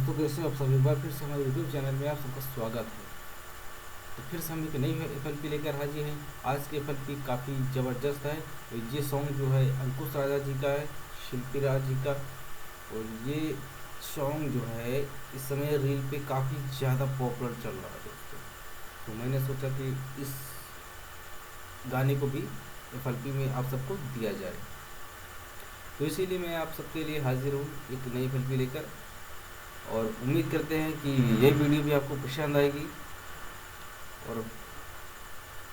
दोस्तों कैसे आप सभी बार फिर से हमारे यूट्यूब चैनल में आप सबका स्वागत है। तो फिर से हम एक नई एफएलपी लेकर हाजिर हैं। आज की एफएलपी काफ़ी ज़बरदस्त है। और ये सॉन्ग जो है अंकुश राजा जी का है, शिल्पी राज जी का। और ये सॉन्ग जो है इस समय रील पे काफ़ी ज़्यादा पॉपुलर चल रहा है दोस्तों। तो मैंने सोचा कि इस गाने को भी एफएलपी में आप सबको दिया जाए। तो इसीलिए मैं आप सबके लिए हाजिर हूँ एक नई एफएलपी लेकर। और उम्मीद करते हैं कि ये वीडियो भी आपको पसंद आएगी। और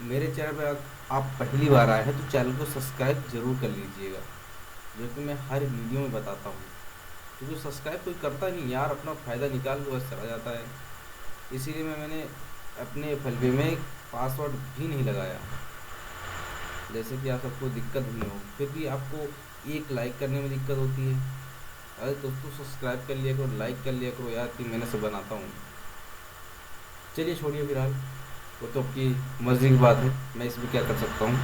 मेरे चैनल पर आप पहली बार आए हैं तो चैनल को सब्सक्राइब ज़रूर कर लीजिएगा, जो कि मैं हर वीडियो में बताता हूँ। तो जो सब्सक्राइब कोई करता नहीं यार, अपना फ़ायदा निकाल के बस चला जाता है। इसीलिए मैंने अपने एफएलपी में पासवर्ड भी नहीं लगाया, जैसे कि आप सबको दिक्कत भी हो। फिर भी आपको एक लाइक करने में दिक्कत होती है। अरे दोस्तों सब्सक्राइब कर लिया करो, लाइक कर लिया करो यार, 3 महीने से बनाता हूँ। चलिए छोड़िए फिलहाल, वो तो आपकी मर्ज़ी की बात है, मैं इसमें क्या कर सकता हूँ।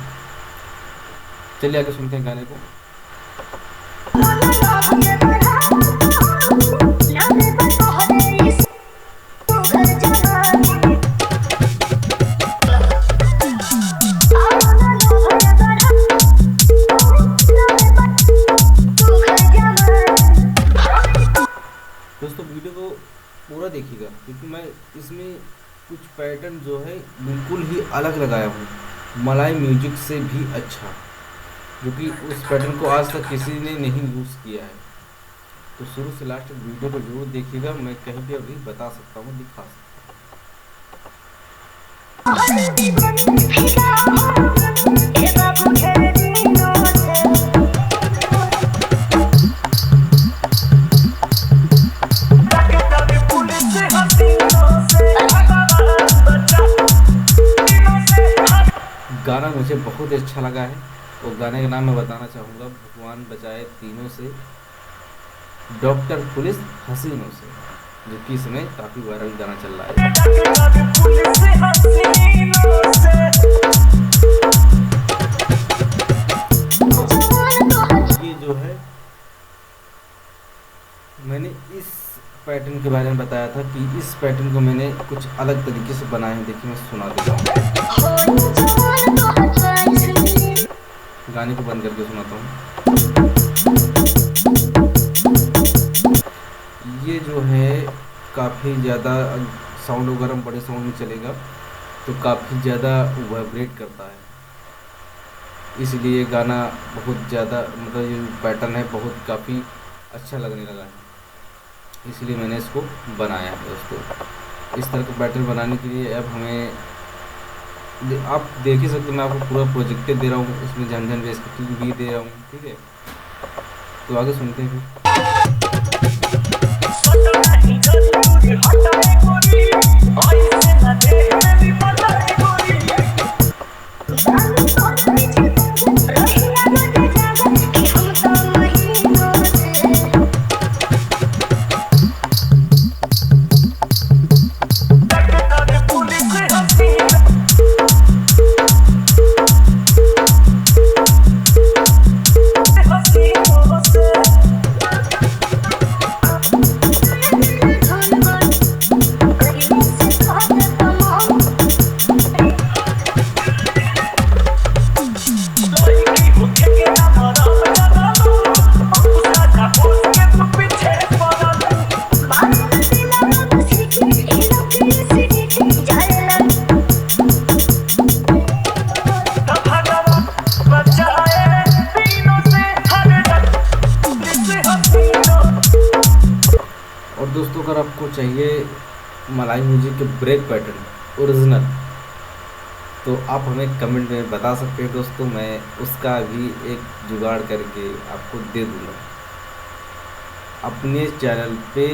चलिए आगे सुनते हैं गाने को। दोस्तों वीडियो को पूरा देखिएगा, क्योंकि मैं इसमें कुछ पैटर्न जो है बिल्कुल ही अलग लगाया हूँ, मलाई म्यूजिक से भी अच्छा, जो कि उस पैटर्न को आज तक किसी ने नहीं यूज़ किया है। तो शुरू से लास्ट तक वीडियो को जरूर देखिएगा, मैं कहीं भी अभी बता सकता हूँ, दिखा सकता। गाना मुझे बहुत अच्छा लगा है, और गाने का नाम मैं बताना चाहूँगा, भगवान बचाए तीनों से, डॉक्टर पुलिस हसीनों से, जो कि इसमें काफ़ी वायरल गाना चल रहा है। ये जो है मैंने इस पैटर्न के बारे में बताया था कि इस पैटर्न को मैंने कुछ अलग तरीके से बनाया है। देखिए मैं सुना देता हूँ, गाने को बंद करके सुनाता हूँ। ये जो है काफ़ी ज़्यादा साउंड वगैरह बड़े साउंड में चलेगा तो काफ़ी ज़्यादा वाइब्रेट करता है, इसलिए गाना बहुत ज़्यादा मतलब ये पैटर्न है बहुत काफ़ी अच्छा लगने लगा है, इसलिए मैंने इसको बनाया है दोस्तों। इस तरह का पैटर्न बनाने के लिए अब हमें आप देख ही सकते, मैं आपको पूरा प्रोजेक्ट दे रहा हूँ, इसमें झनझन बेस भी दे रहा हूँ, ठीक है। तो आगे सुनते हैं दोस्तों। अगर आपको चाहिए मलाई म्यूजिक के ब्रेक पैटर्न ओरिजिनल, तो आप हमें कमेंट में बता सकते हैं दोस्तों, मैं उसका भी एक जुगाड़ करके आपको दे दूँगा। अपने चैनल पे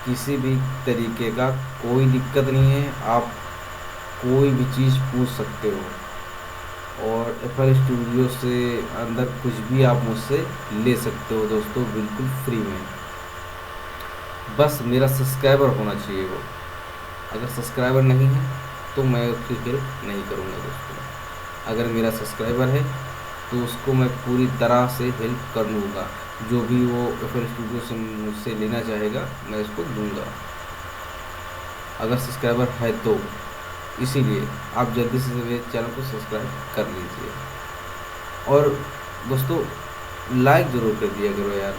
किसी भी तरीके का कोई दिक्कत नहीं है, आप कोई भी चीज़ पूछ सकते हो, और एफएल स्टूडियो से अंदर कुछ भी आप मुझसे ले सकते हो दोस्तों, बिल्कुल फ्री में। बस मेरा सब्सक्राइबर होना चाहिए वो, अगर सब्सक्राइबर नहीं है तो मैं उसकी हेल्प नहीं करूँगा दोस्तों। अगर मेरा सब्सक्राइबर है तो उसको मैं पूरी तरह से हेल्प कर लूँगा। जो भी वो FL स्टूडियो से मुझसे लेना चाहेगा मैं उसको दूंगा, अगर सब्सक्राइबर है तो। इसीलिए आप जल्दी से मेरे चैनल को सब्सक्राइब कर लीजिए। और दोस्तों लाइक ज़रूर कर दिया करो यार,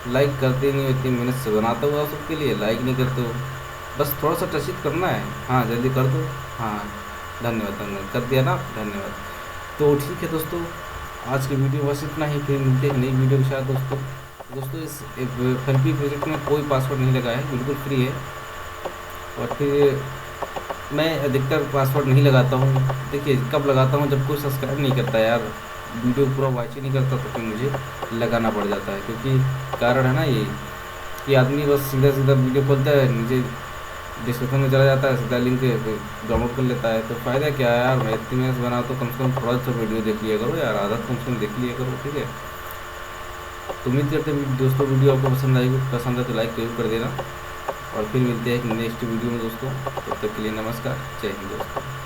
लाइक करते नहीं हो, इतनी मेहनत से बनाता हुआ सबके लिए, लाइक नहीं करते हो। बस थोड़ा सा टचित करना है, हाँ जल्दी कर दो। हाँ धन्यवाद, धन्यवाद कर दिया ना, धन्यवाद। तो ठीक है दोस्तों, आज की वीडियो बस इतना ही, फिर मिलते हैं नई वीडियो के साथ दोस्तों। दोस्तों इस FLP प्रोजेक्ट में कोई पासवर्ड नहीं लगा है, बिल्कुल फ्री है। और फिर मैं अधिकतर पासवर्ड नहीं लगाता हूँ। देखिए कब लगाता हूँ, जब कोई सब्सक्राइब नहीं करता यार, वीडियो पूरा वॉच ही नहीं करता, तो फिर मुझे लगाना पड़ जाता है। क्योंकि कारण है ना ये कि आदमी बस सीधा सीधा वीडियो खोलता है, नीचे डिस्क्रिप्शन में चला जाता है, सीधा लिंक डाउनलोड कर लेता है। तो फ़ायदा क्या है यार, मैं इतनी मेहनत बना तो कम से कम थोड़ा सा वीडियो देख लिया करो यार, आदत कम से कम देख लिया करो, ठीक है। तो उम्मीद करते हैं दोस्तों वीडियो आपको पसंद आएगी, पसंद है तो लाइक जरूर कर देना। और फिर मिलते हैं नेक्स्ट वीडियो में दोस्तों, तब तक के लिए नमस्कार, जय हिंद दोस्तों।